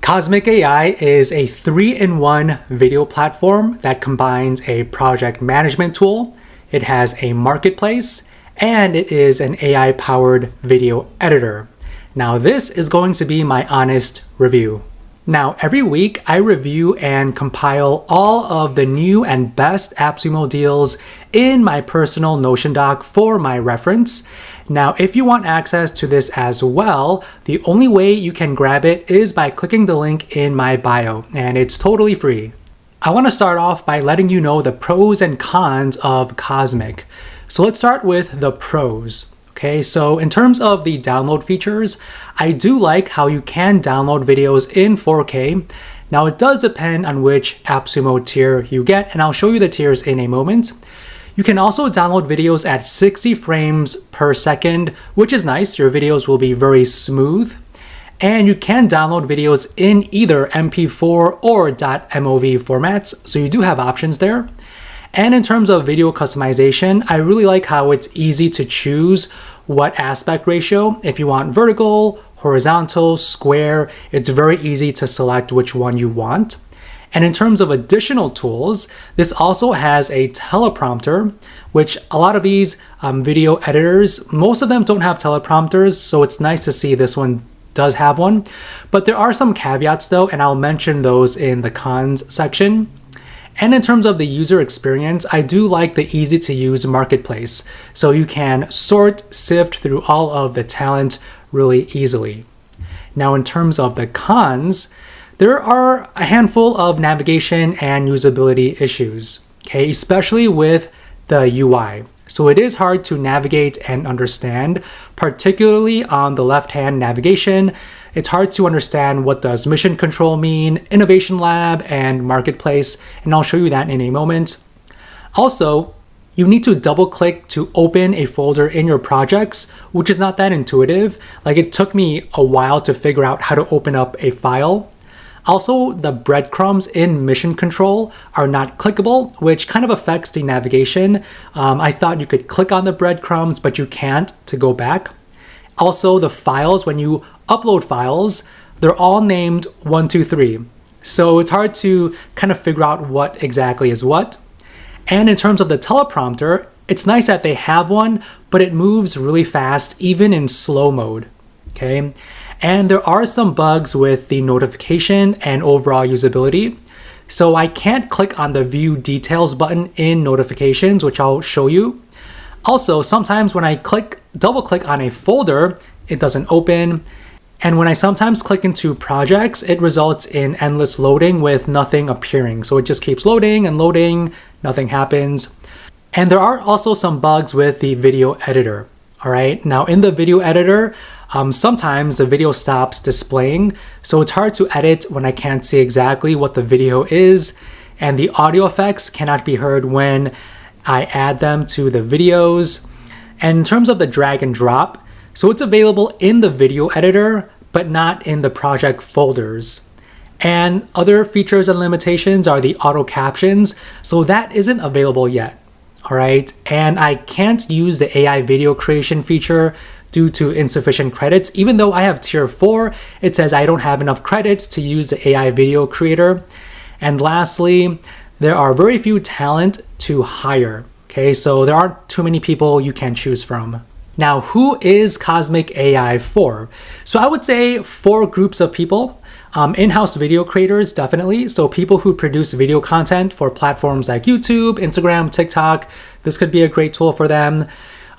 Kosmic AI is a 3-in-1 video platform that combines a project management tool, it has a marketplace, and it is an AI-powered video editor. Now this is going to be my honest review. Now every week I review and compile all of the new and best AppSumo deals in my personal Notion doc for my reference. Now if you want access to this as well, the only way you can grab it is by clicking the link in my bio, and it's totally free. I want to start off by letting you know the pros and cons of Kosmic. So let's start with the pros. Okay, so in terms of the download features, I do like how you can download videos in 4K. Now it does depend on which AppSumo tier you get, and I'll show you the tiers in a moment. You can also download videos at 60 frames per second, which is nice. Your videos will be very smooth. And you can download videos in either MP4 or .mov formats, so you do have options there. And in terms of video customization, I really like how it's easy to choose what aspect ratio. If you want vertical, horizontal, square, it's very easy to select which one you want. And in terms of additional tools, this also has a teleprompter, which a lot of these video editors, most of them don't have teleprompters, so it's nice to see this one does have one. But there are some caveats though, and I'll mention those in the cons section. And in terms of the user experience, I do like the easy to use marketplace. So you can sift through all of the talent really easily. Now in terms of the cons, there are a handful of navigation and usability issues, okay, especially with the UI. So it is hard to navigate and understand, particularly on the left-hand navigation. It's hard to understand what does mission control mean, innovation lab, and marketplace, and I'll show you that in a moment. Also, you need to double click to open a folder in your projects, which is not that intuitive. Like it took me a while to figure out how to open up a file. Also, the breadcrumbs in mission control are not clickable, which kind of affects the navigation. I thought you could click on the breadcrumbs, but you can't to go back. Also, the files, when you upload files, they're all named 1, 2, 3. So it's hard to kind of figure out what exactly is what. And in terms of the teleprompter, it's nice that they have one, but it moves really fast, even in slow mode, okay? And there are some bugs with the notification and overall usability. So I can't click on the view details button in notifications, which I'll show you. Also, sometimes when I double click on a folder, it doesn't open. And when I sometimes click into projects, it results in endless loading with nothing appearing. So it just keeps loading and loading, nothing happens. And there are also some bugs with the video editor. All right, now in the video editor, sometimes the video stops displaying. So it's hard to edit when I can't see exactly what the video is. And the audio effects cannot be heard when I add them to the videos. And in terms of the drag and drop, so it's available in the video editor, but not in the project folders. And other features and limitations are the auto captions. So that isn't available yet. All right. And I can't use the AI video creation feature due to insufficient credits. Even though I have tier 4, it says I don't have enough credits to use the AI video creator. And lastly, there are very few talent to hire. Okay. So there aren't too many people you can choose from. Now, who is Kosmic AI for? So I would say 4 groups of people. In-house video creators, definitely. So people who produce video content for platforms like YouTube, Instagram, TikTok, this could be a great tool for them.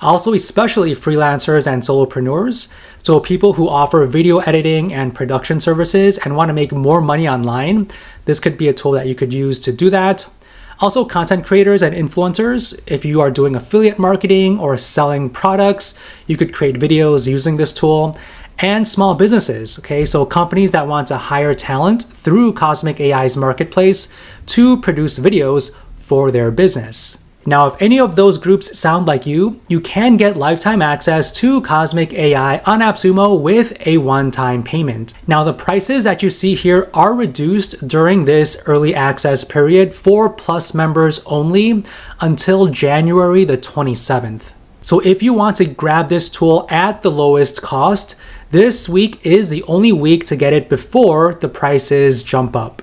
Also, especially freelancers and solopreneurs. So people who offer video editing and production services and want to make more money online, this could be a tool that you could use to do that. Also, content creators and influencers. If you are doing affiliate marketing or selling products, you could create videos using this tool. And small businesses, okay? So companies that want to hire talent through Kosmic AI's marketplace to produce videos for their business. Now, if any of those groups sound like you can get lifetime access to Kosmic AI on AppSumo with a one-time payment. Now, the prices that you see here are reduced during this early access period for Plus members only until January the 27th. So if you want to grab this tool at the lowest cost, this week is the only week to get it before the prices jump up.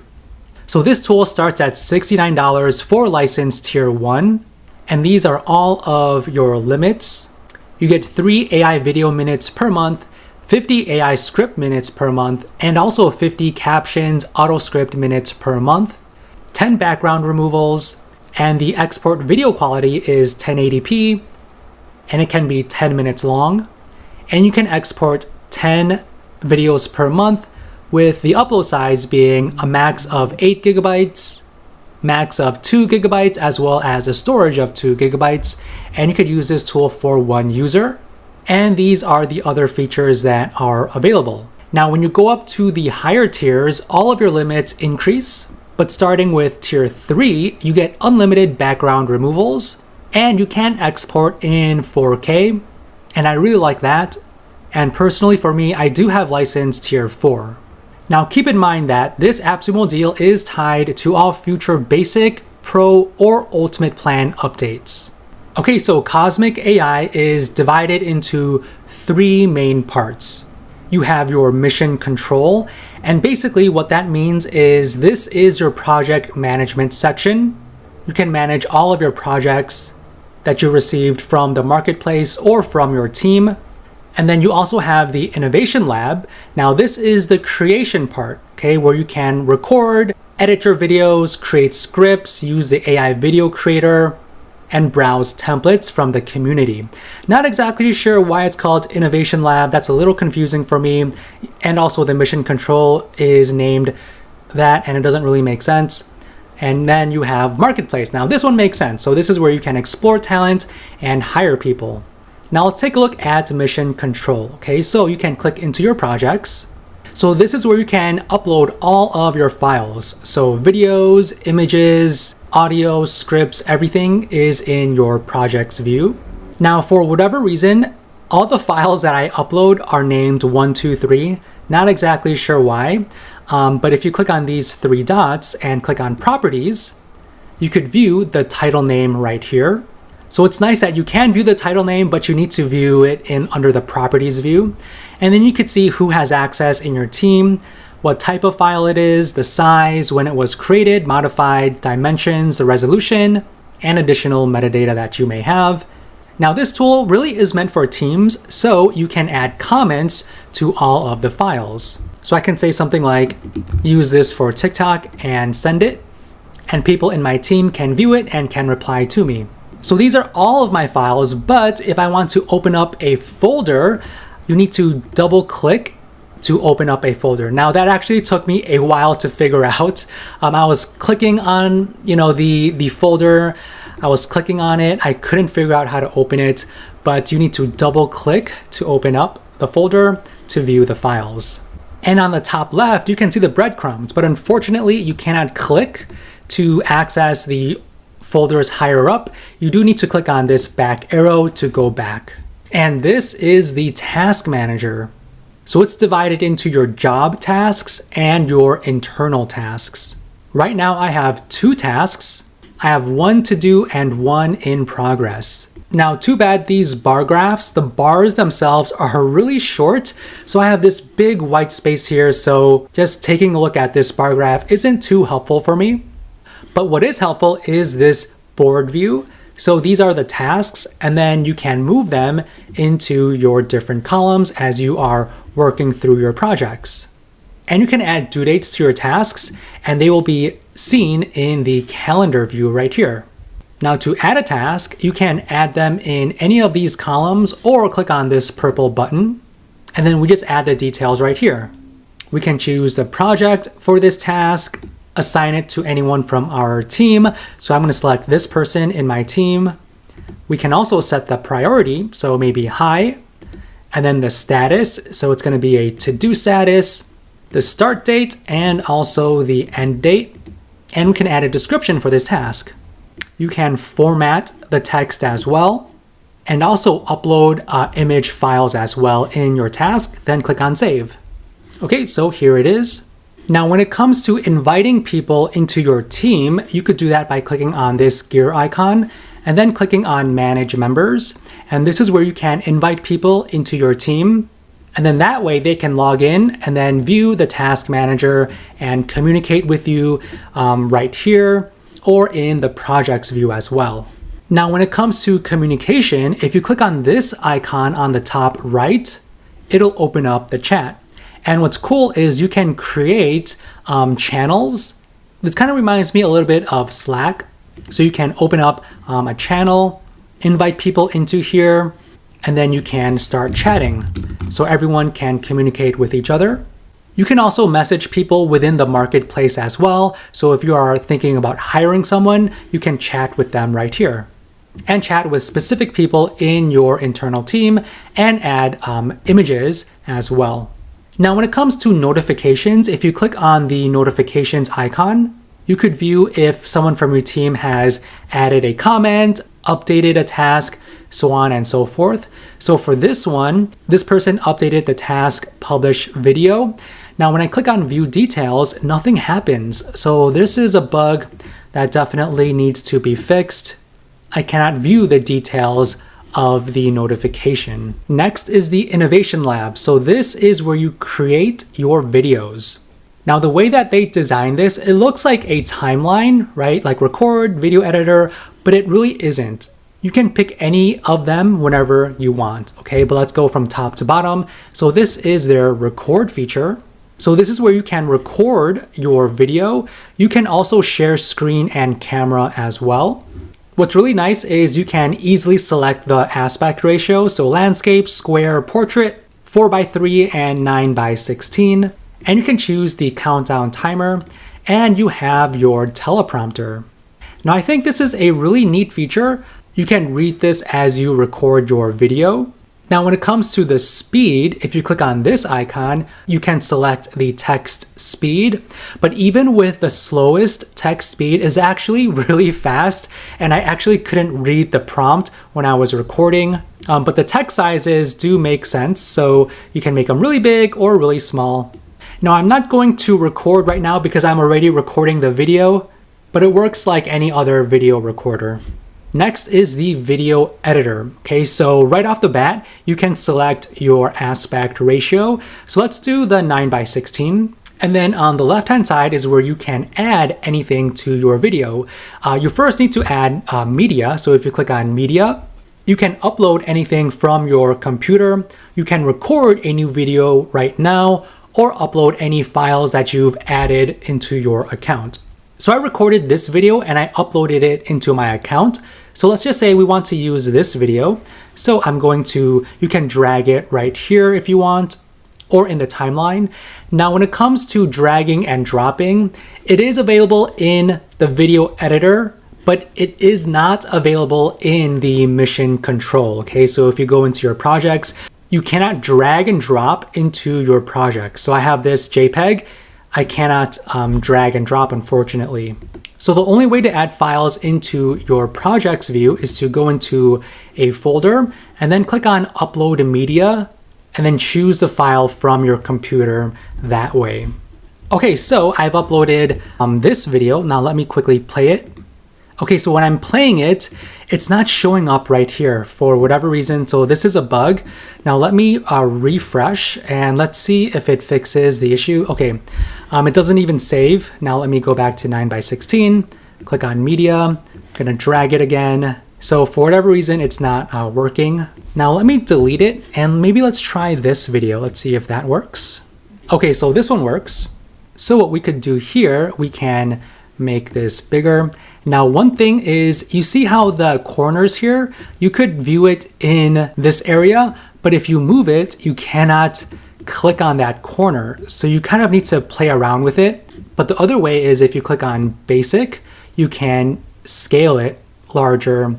So this tool starts at $69 for license tier 1, and these are all of your limits. You get 3 AI video minutes per month, 50 AI script minutes per month, and also 50 captions auto script minutes per month, 10 background removals, and the export video quality is 1080p, and it can be 10 minutes long. And you can export 10 videos per month, with the upload size being a max of 8 gigabytes, max of 2 gigabytes, as well as a storage of 2 gigabytes. And you could use this tool for 1 user. And these are the other features that are available. Now, when you go up to the higher tiers, all of your limits increase. But starting with tier 3, you get unlimited background removals, and you can export in 4K. And I really like that. And personally for me, I do have license tier 4. Now keep in mind that this AppSumo deal is tied to all future basic, pro, or ultimate plan updates. Okay, so Kosmic AI is divided into 3 main parts. You have your mission control, and basically what that means is this is your project management section. You can manage all of your projects that you received from the marketplace or from your team. And then you also have the innovation lab. Now this is the creation part, okay, where you can record, edit your videos, create scripts, use the AI video creator, and browse templates from the community. Not exactly sure why it's called innovation lab. That's a little confusing for me. And also the mission control is named that, and it doesn't really make sense. And then you have marketplace. Now this one makes sense. So this is where you can explore talent and hire people. Now let's take a look at mission control. Okay, so you can click into your projects. So this is where you can upload all of your files. So videos, images, audio, scripts, everything is in your projects view. Now for whatever reason, all the files that I upload are named 1, 2, 3. Not exactly sure why, but if you click on these 3 dots and click on properties, you could view the title name right here. So it's nice that you can view the title name, but you need to view it in under the properties view. And then you could see who has access in your team, what type of file it is, the size, when it was created, modified, dimensions, the resolution, and additional metadata that you may have. Now this tool really is meant for teams, so you can add comments to all of the files. So I can say something like, use this for TikTok and send it, and people in my team can view it and can reply to me. So these are all of my files, but if I want to open up a folder, you need to double click to open up a folder. Now that actually took me a while to figure out. I was clicking on, the folder. I was clicking on it. I couldn't figure out how to open it, but you need to double click to open up the folder to view the files. And on the top left, you can see the breadcrumbs, but unfortunately you cannot click to access the folders higher up. You do need to click on this back arrow to go back. And this is the task manager. So it's divided into your job tasks and your internal tasks. Right now I have 2 tasks. I have 1 to do and 1 in progress. Now, too bad these bar graphs, the bars themselves are really short. So I have this big white space here. So just taking a look at this bar graph isn't too helpful for me. But what is helpful is this board view. So these are the tasks, and then you can move them into your different columns as you are working through your projects. And you can add due dates to your tasks, and they will be seen in the calendar view right here. Now to add a task, you can add them in any of these columns or click on this purple button, and then we just add the details right here. We can choose the project for this task, assign it to anyone from our team. So I'm going to select this person in my team. We can also set the priority, so maybe high, and then the status. So it's going to be a to-do status, the start date, and also the end date. And we can add a description for this task. You can format the text as well, and also upload image files as well in your task, then click on save. Okay, so here it is. Now, when it comes to inviting people into your team, you could do that by clicking on this gear icon and then clicking on Manage Members. And this is where you can invite people into your team. And then that way they can log in and then view the task manager and communicate with you right here or in the projects view as well. Now, when it comes to communication, if you click on this icon on the top right, it'll open up the chat. And what's cool is you can create channels. This kind of reminds me a little bit of Slack. So you can open up a channel, invite people into here, and then you can start chatting. So everyone can communicate with each other. You can also message people within the marketplace as well. So if you are thinking about hiring someone, you can chat with them right here and chat with specific people in your internal team and add images as well. Now, when it comes to notifications, if you click on the notifications icon, you could view if someone from your team has added a comment, updated a task, so on and so forth. So for this one, this person updated the task publish video. Now, when I click on view details, nothing happens. So this is a bug that definitely needs to be fixed. I cannot view the details of the notification. Next is the innovation lab. So this is where you create your videos. Now, the way that they designed this, it looks like a timeline, right? Like record, video editor, but it really isn't. You can pick any of them whenever you want, okay? But let's go from top to bottom. So this is their record feature. So this is where you can record your video. You can also share screen and camera as well. What's really nice is you can easily select the aspect ratio. So landscape, square, portrait, 4:3 and 9:16. And you can choose the countdown timer and you have your teleprompter. Now, I think this is a really neat feature. You can read this as you record your video. Now, when it comes to the speed, if you click on this icon, you can select the text speed, but even with the slowest text speed is actually really fast, and I actually couldn't read the prompt when I was recording, but the text sizes do make sense, so you can make them really big or really small. Now, I'm not going to record right now because I'm already recording the video, but it works like any other video recorder. Next is the video editor. Okay, so right off the bat, you can select your aspect ratio. So let's do the 9:16. And then on the left-hand side is where you can add anything to your video. You first need to add media. So if you click on media, you can upload anything from your computer. You can record a new video right now or upload any files that you've added into your account. So I recorded this video and I uploaded it into my account. So let's just say we want to use this video. So you can drag it right here if you want, or in the timeline. Now, when it comes to dragging and dropping, it is available in the video editor, but it is not available in the mission control. Okay, so if you go into your projects, you cannot drag and drop into your project. So I have this JPEG. I cannot drag and drop, unfortunately. So the only way to add files into your projects view is to go into a folder and then click on upload media and then choose the file from your computer that way. Okay, so I've uploaded this video. Now let me quickly play it. Okay, so when I'm playing it, it's not showing up right here for whatever reason. So this is a bug. Now let me refresh and let's see if it fixes the issue. Okay, it doesn't even save. Now let me go back to 9:16, click on media, I'm gonna drag it again. So for whatever reason, it's not working. Now let me delete it and maybe let's try this video. Let's see if that works. Okay, so this one works. So what we could do here, we can make this bigger. Now, one thing is, you see how the corners here, you could view it in this area, but if you move it, you cannot click on that corner. So you kind of need to play around with it. But the other way is if you click on basic, you can scale it larger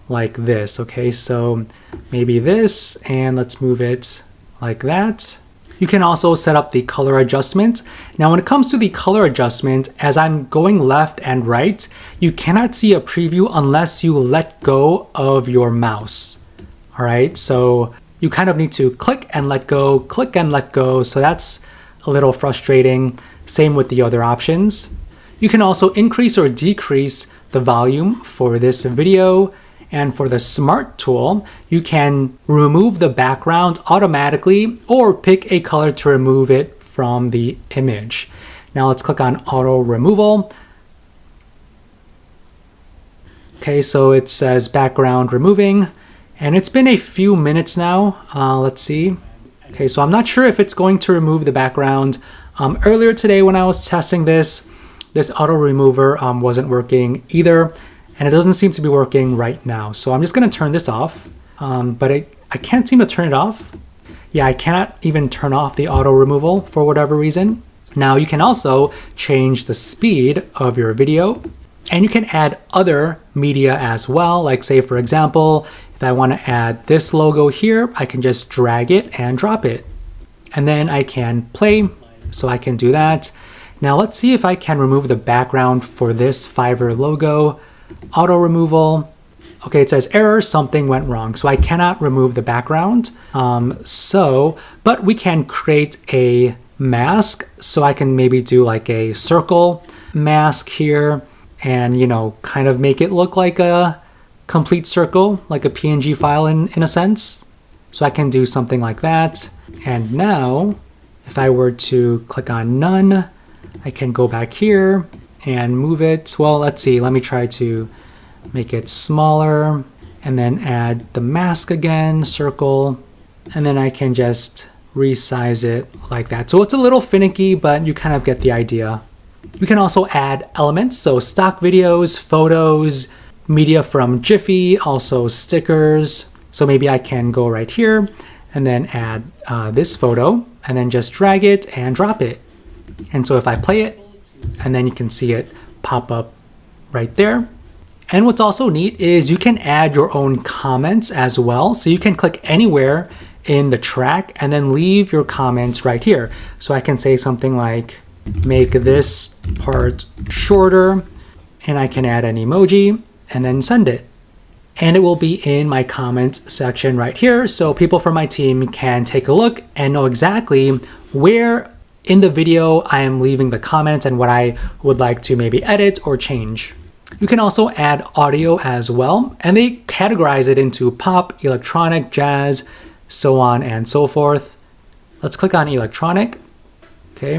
like this. Okay, so maybe this, and let's move it like that. You can also set up the color adjustment. Now, when it comes to the color adjustment, as I'm going left and right, you cannot see a preview unless you let go of your mouse. All right, so you kind of need to click and let go, click and let go. So that's a little frustrating. Same with the other options. You can also increase or decrease the volume for this video. And for the Smart tool, you can remove the background automatically or pick a color to remove it from the image. Now let's click on Auto Removal. Okay, so it says background removing, and it's been a few minutes now. Let's see. Okay, so I'm not sure if it's going to remove the background. Earlier today when I was testing this auto remover wasn't working either, and it doesn't seem to be working right now. So I'm just going to turn this off, but I can't seem to turn it off. Yeah, I cannot even turn off the auto removal for whatever reason. Now you can also change the speed of your video, and you can add other media as well. Like say for example, if I want to add this logo here, I can just drag it and drop it. And then I can play, so I can do that. Now let's see if I can remove the background for this Fiverr logo. Auto removal. Okay, it says error, something went wrong. So I cannot remove the background. But we can create a mask. So I can maybe do like a circle mask here and, you know, kind of make it look like a complete circle, like a PNG file in a sense. So I can do something like that. And now if I were to click on none, I can go back here and move it. Well, let's see, let me try to make it smaller and then add the mask again, circle, and then I can just resize it like that. So it's a little finicky, but you kind of get the idea. You can also add elements, so stock videos, photos, media from Jiffy, also stickers. So maybe I can go right here and then add this photo and then just drag it and drop it. And so if I play it, and then you can see it pop up right there. And what's also neat is you can add your own comments as well. So you can click anywhere in the track and then leave your comments right here. So I can say something like, make this part shorter, and I can add an emoji and then send it. And it will be in my comments section right here. So people from my team can take a look and know exactly where in the video I am leaving the comments and what I would like to maybe edit or change. You can also add audio as well, and they categorize it into pop, electronic, jazz, so on and so forth. Let's click on electronic, okay?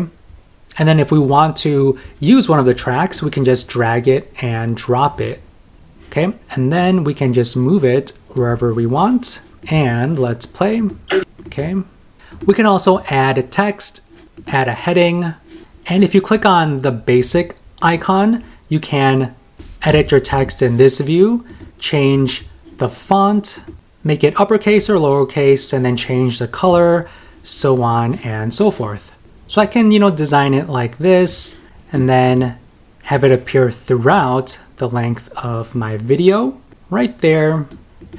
And then if we want to use one of the tracks, we can just drag it and drop it, okay? And then we can just move it wherever we want, and let's play, okay? We can also add text, add a heading, and if you click on the basic icon, you can edit your text in this view, change the font, make it uppercase or lowercase, and then change the color, so on and so forth. So I can, design it like this and then have it appear throughout the length of my video right there.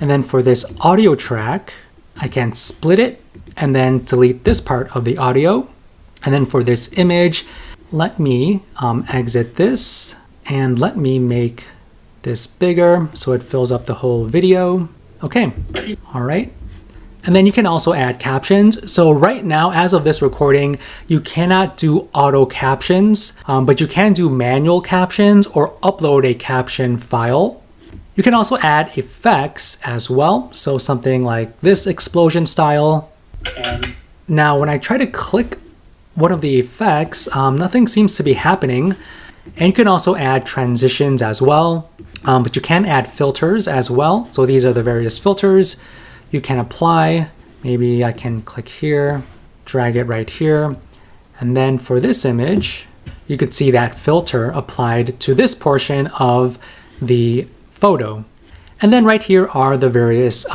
And then for this audio track, I can split it and then delete this part of the audio. And then for this image, let me exit this and let me make this bigger so it fills up the whole video. Okay, all right. And then you can also add captions. So right now, as of this recording, you cannot do auto captions, but you can do manual captions or upload a caption file. You can also add effects as well. So something like this explosion style. And now when I try to click one of the effects, nothing seems to be happening. And you can also add transitions as well, but you can add filters as well. So these are the various filters you can apply. Maybe I can click here, drag it right here. And then for this image, you could see that filter applied to this portion of the photo. And then right here are the various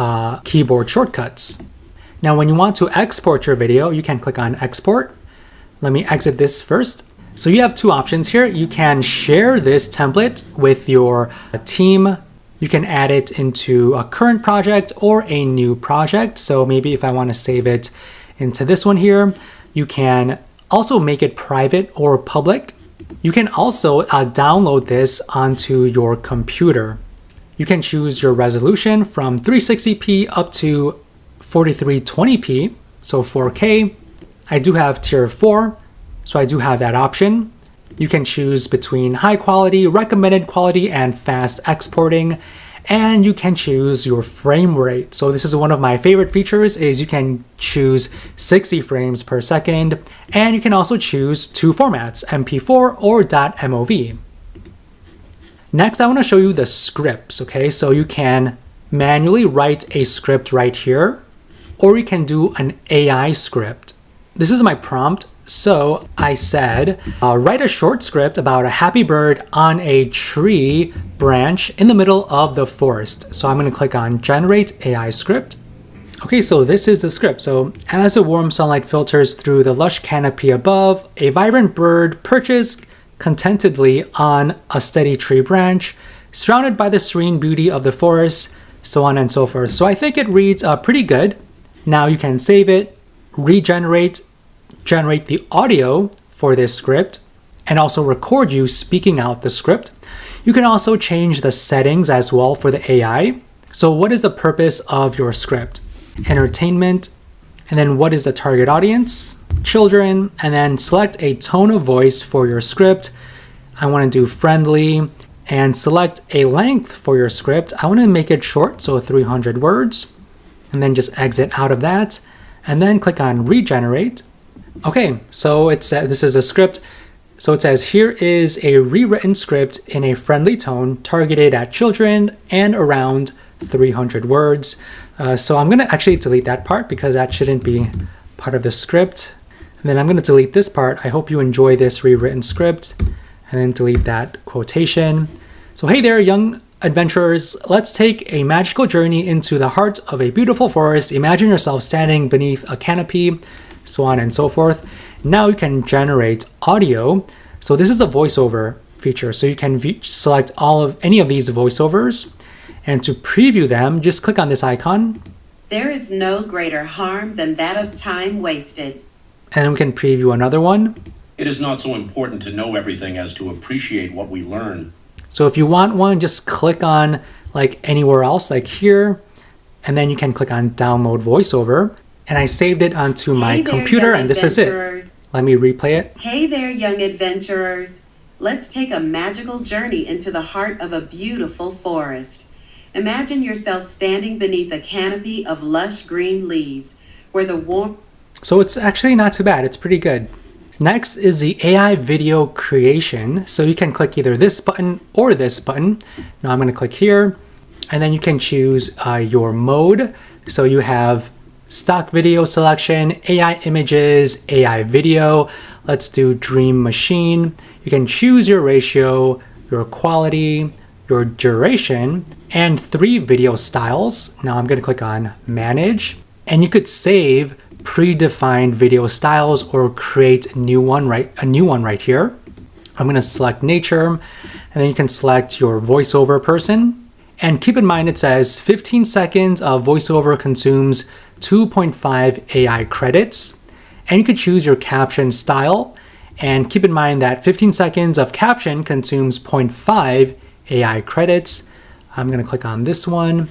keyboard shortcuts. Now, when you want to export your video, you can click on export. Let me exit this first. So you have two options here. You can share this template with your team. You can add it into a current project or a new project. So maybe if I want to save it into this one here, you can also make it private or public. You can also download this onto your computer. You can choose your resolution from 360p up to 4320p, so 4K. I do have tier 4, so I do have that option. You can choose between high quality, recommended quality, and fast exporting. and you can choose your frame rate. So this is one of my favorite features, is you can choose 60 frames per second, and you can also choose two formats, MP4 or .mov. Next, I want to show you the scripts, okay? So you can manually write a script right here, or you can do an AI script. This is my prompt. So I said, write a short script about a happy bird on a tree branch in the middle of the forest. So I'm going to click on Generate AI Script. Okay, so this is the script. So as the warm sunlight filters through the lush canopy above, a vibrant bird perches contentedly on a steady tree branch, surrounded by the serene beauty of the forest, so on and so forth. So I think it reads pretty good. Now you can save it, generate the audio for this script, and also record you speaking out the script. You can also change the settings as well for the AI. So what is the purpose of your script? Entertainment, and then what is the target audience? Children, and then select a tone of voice for your script. I want to do friendly, and select a length for your script. I want to make it short, so 300 words, and then just exit out of that, and then click on Regenerate. Okay, so this is a script. So it says, here is a rewritten script in a friendly tone targeted at children and around 300 words. So I'm going to actually delete that part because that shouldn't be part of the script. And then I'm going to delete this part. I hope you enjoy this rewritten script, and then delete that quotation. So hey there, young adventurers, let's take a magical journey into the heart of a beautiful forest. Imagine yourself standing beneath a canopy, so on and so forth. Now you can generate audio. So this is a voiceover feature. So you can select any of these voiceovers, and to preview them, just click on this icon. There is no greater harm than that of time wasted. And then we can preview another one. It is not so important to know everything as to appreciate what we learn. So if you want one, just click on like anywhere else, like here, and then you can click on download voiceover. And I saved it onto my computer, and this is it. Let me replay it. Hey there, young adventurers. Let's take a magical journey into the heart of a beautiful forest. Imagine yourself standing beneath a canopy of lush green leaves, where the warm... So it's actually not too bad. It's pretty good. Next is the AI video creation. So you can click either this button or this button. Now I'm going to click here, and then you can choose your mode. So you have stock video selection, AI images, AI video. Let's do Dream Machine. You can choose your ratio, your quality, your duration, and 3 video styles. Now I'm going to click on Manage, and you could save predefined video styles or create a new one right here. I'm going to select nature, and then you can select your voiceover person. And keep in mind, it says 15 seconds of voiceover consumes 2.5 AI credits, and you could choose your caption style. And keep in mind that 15 seconds of caption consumes 0.5 AI credits. I'm going to click on this one,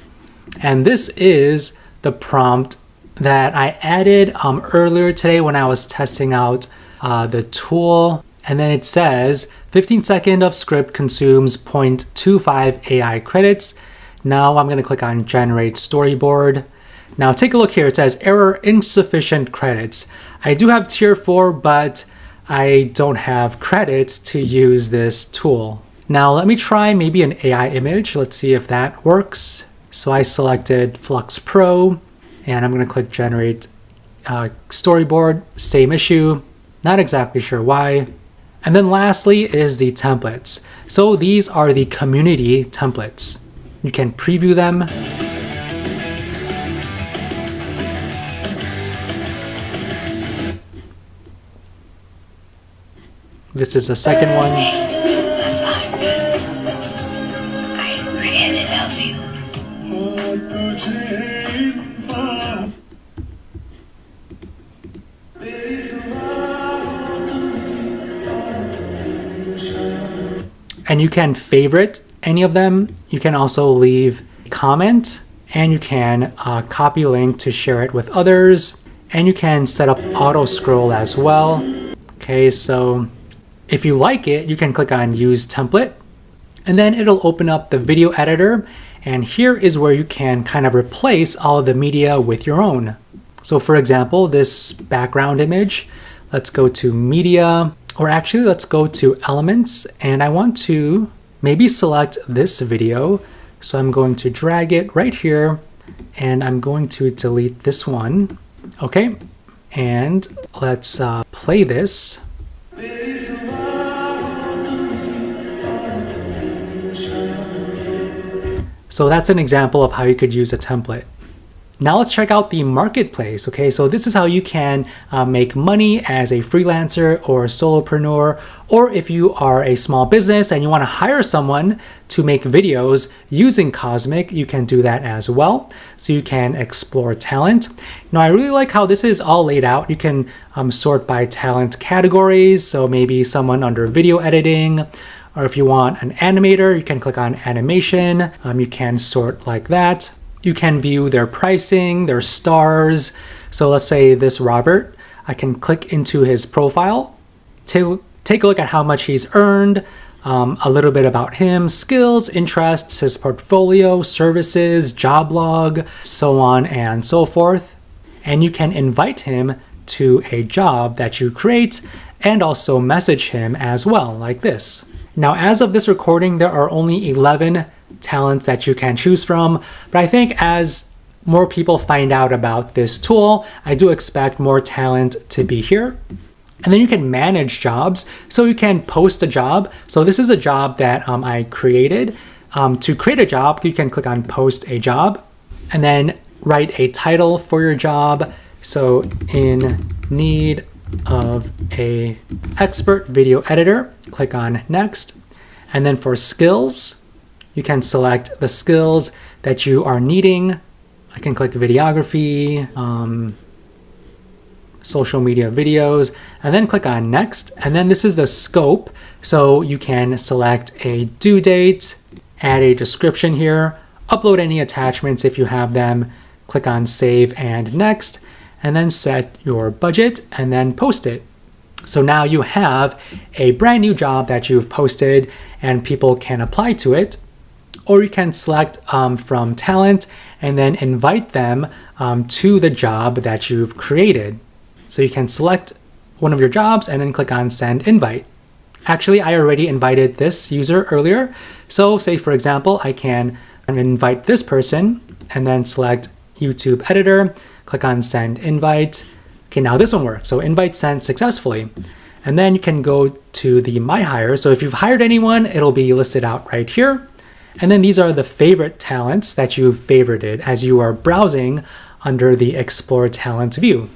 and this is the prompt that I added earlier today when I was testing out the tool. And then it says 15 seconds of script consumes 0.25 AI credits. Now I'm going to click on Generate Storyboard. Now take a look here. It says error, insufficient credits. I do have tier 4, but I don't have credits to use this tool. Now let me try maybe an AI image. Let's see if that works. So I selected Flux Pro, and I'm going to click Generate Storyboard. Same issue. Not exactly sure why. And then lastly is the templates. So these are the community templates. You can preview them. This is the second one. I really love you. And you can favorite any of them. You can also leave a comment, and you can copy link to share it with others. And you can set up auto scroll as well. Okay, so if you like it, you can click on Use Template, and then it'll open up the video editor, And here is where you can kind of replace all of the media with your own. So for example, this background image, let's go to media, or actually let's go to elements, and I want to maybe select this video. So I'm going to drag it right here, and I'm going to delete this one. Okay, and let's play this. So that's an example of how you could use a template. Now let's check out the marketplace. Okay, so this is how you can make money as a freelancer or a solopreneur, or if you are a small business and you want to hire someone to make videos using Kosmic, you can do that as well. So you can explore talent. Now I really like how this is all laid out. You can sort by talent categories. So maybe someone under video editing, or if you want an animator, you can click on animation. You can sort like that. You can view their pricing, their stars. So let's say this Robert, I can click into his profile, take a look at how much he's earned, a little bit about him, skills, interests, his portfolio, services, job log, so on and so forth. And you can invite him to a job that you create and also message him as well, like this. Now, as of this recording, there are only 11 talents that you can choose from, but I think as more people find out about this tool, I do expect more talent to be here. And then you can manage jobs. So you can post a job. So this is a job that I created. To create a job, you can click on post a job and then write a title for your job. So in need of a expert video editor, click on next. And then for skills, you can select the skills that you are needing. I can click videography, social media videos, and then click on next. And then this is the scope. So you can select a due date, add a description here, upload any attachments if you have them, click on save and next, and then set your budget and then post it. So now you have a brand new job that you've posted and people can apply to it. Or you can select from talent and then invite them to the job that you've created. So you can select one of your jobs and then click on send invite. Actually, I already invited this user earlier. So say for example, I can invite this person and then select YouTube editor, click on send invite. Okay, now this one works. So invite sent successfully. And then you can go to the My Hire. So if you've hired anyone, it'll be listed out right here. And then these are the favorite talents that you've favorited as you are browsing under the Explore Talent view.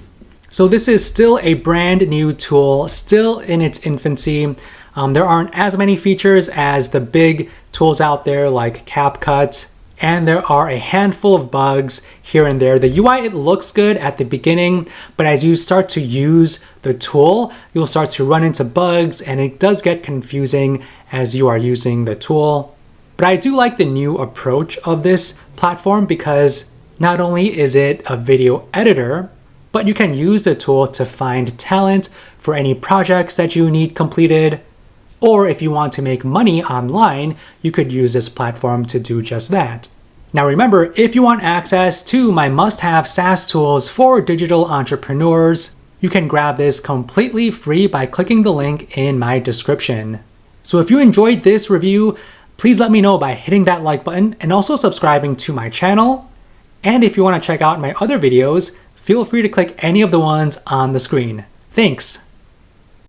So this is still a brand new tool, still in its infancy. There aren't as many features as the big tools out there like CapCut, and there are a handful of bugs here and there. The UI, it looks good at the beginning, but as you start to use the tool, you'll start to run into bugs, and it does get confusing as you are using the tool. But I do like the new approach of this platform because not only is it a video editor, but you can use the tool to find talent for any projects that you need completed. Or if you want to make money online, you could use this platform to do just that. Now remember, if you want access to my must-have SaaS tools for digital entrepreneurs, you can grab this completely free by clicking the link in my description. So if you enjoyed this review, please let me know by hitting that like button and also subscribing to my channel. And if you want to check out my other videos, feel free to click any of the ones on the screen. Thanks.